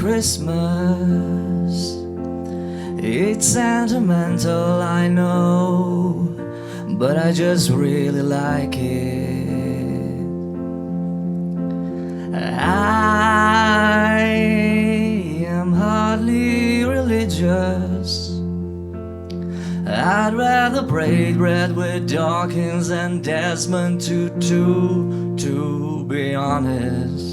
Christmas. It's sentimental, I know, but I just really like it. I am hardly religious. I'd rather break bread with Dawkins and Desmond Tutu, to be honest.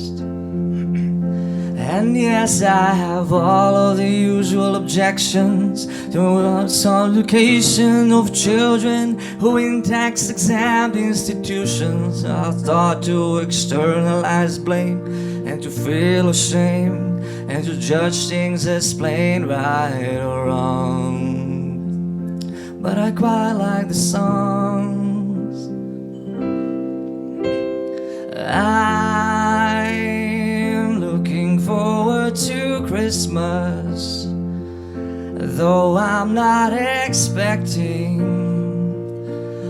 And yes, I have all of the usual objections to the education of children who in tax-exempt institutions are taught to externalize blame and to feel ashamed and to judge things as plain right or wrong. But I quite like the songs. I'm looking forward to Christmas, though I'm not expecting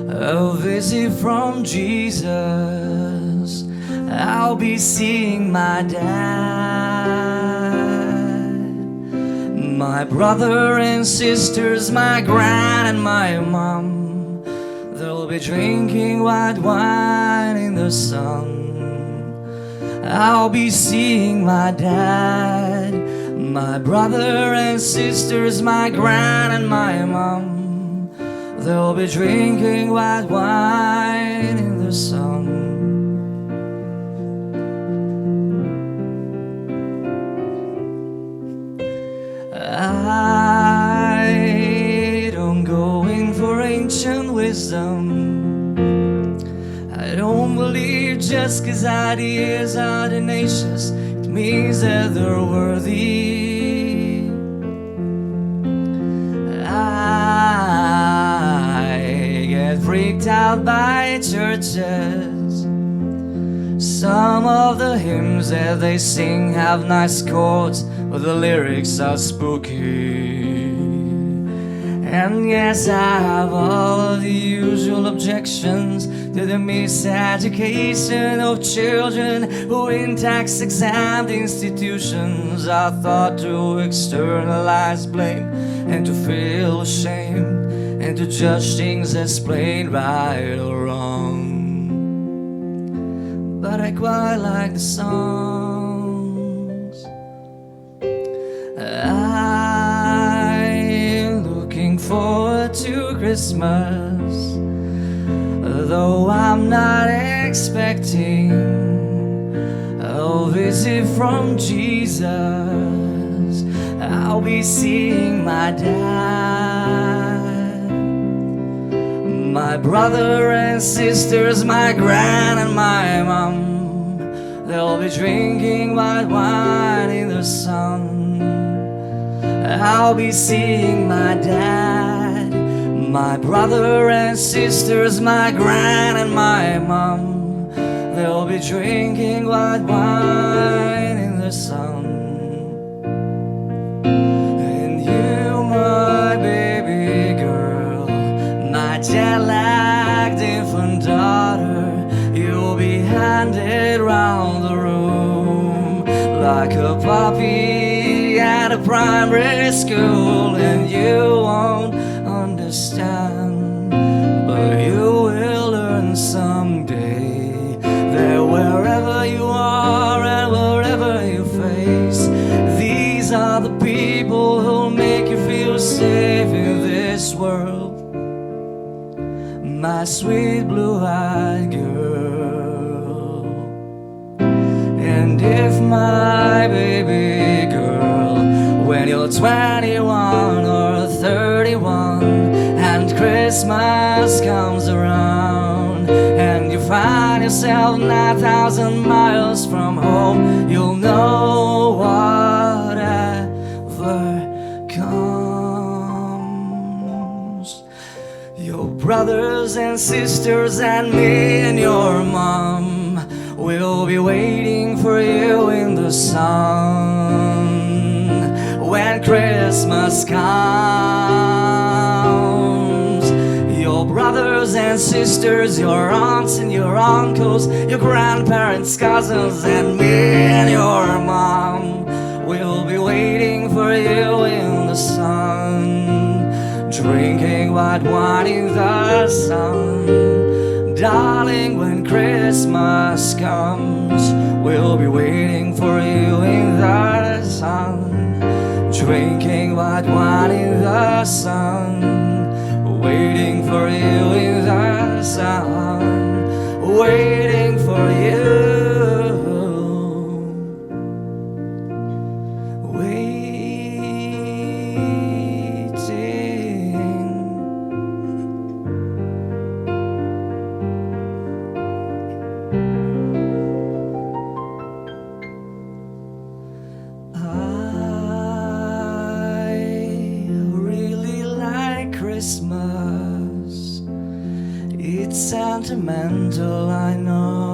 a visit from Jesus. I'll be seeing my dad, my brother and sisters, my gran and my mom. They'll be drinking white wine in the sun. I'll be seeing my dad, my brother and sisters, my gran and my mom. They'll be drinking white wine in the sun. I don't go in for ancient wisdom. I don't believe just 'cause ideas are tenacious it means that they're worthy. I get freaked out by churches. Some of the hymns that they sing have nice chords, but the lyrics are spooky. And yes, I have all of the usual objections to the miseducation of children who in tax-exempt institutions are taught to externalize blame and to feel ashamed and to judge things as plain right or wrong. But I quite like the songs. I'm looking forward to Christmas, though I'm not expecting a visit from Jesus. I'll be seeing my dad, my brother and sisters, my gran and my mom. They'll be drinking white wine in the sun. I'll be seeing my dad, my brother and sisters, my gran and my mom. They'll be drinking white wine in the sun. And you, my baby girl, my jet-lagged infant daughter, you'll be handed round the room like a puppy at a primary school. And you won't understand, but you will learn someday that wherever you are and wherever you face, these are the people who'll make you feel safe in this world. My sweet blue-eyed girl. And if my baby girl, when you're 21 or 31 and Christmas comes around and you find yourself 9,000 miles from home, you'll know whatever comes. Your brothers and sisters and me and your mom will be waiting for you in the sun when Christmas comes. Your brothers and sisters, your aunts and your uncles, your grandparents, cousins, and me and your mom will be for you in the sun, drinking white wine in the sun. Darling, when Christmas comes, we'll be waiting for you in the sun, drinking white wine in the sun, waiting for you in the sun, waiting for you. Christmas, it's sentimental, I know.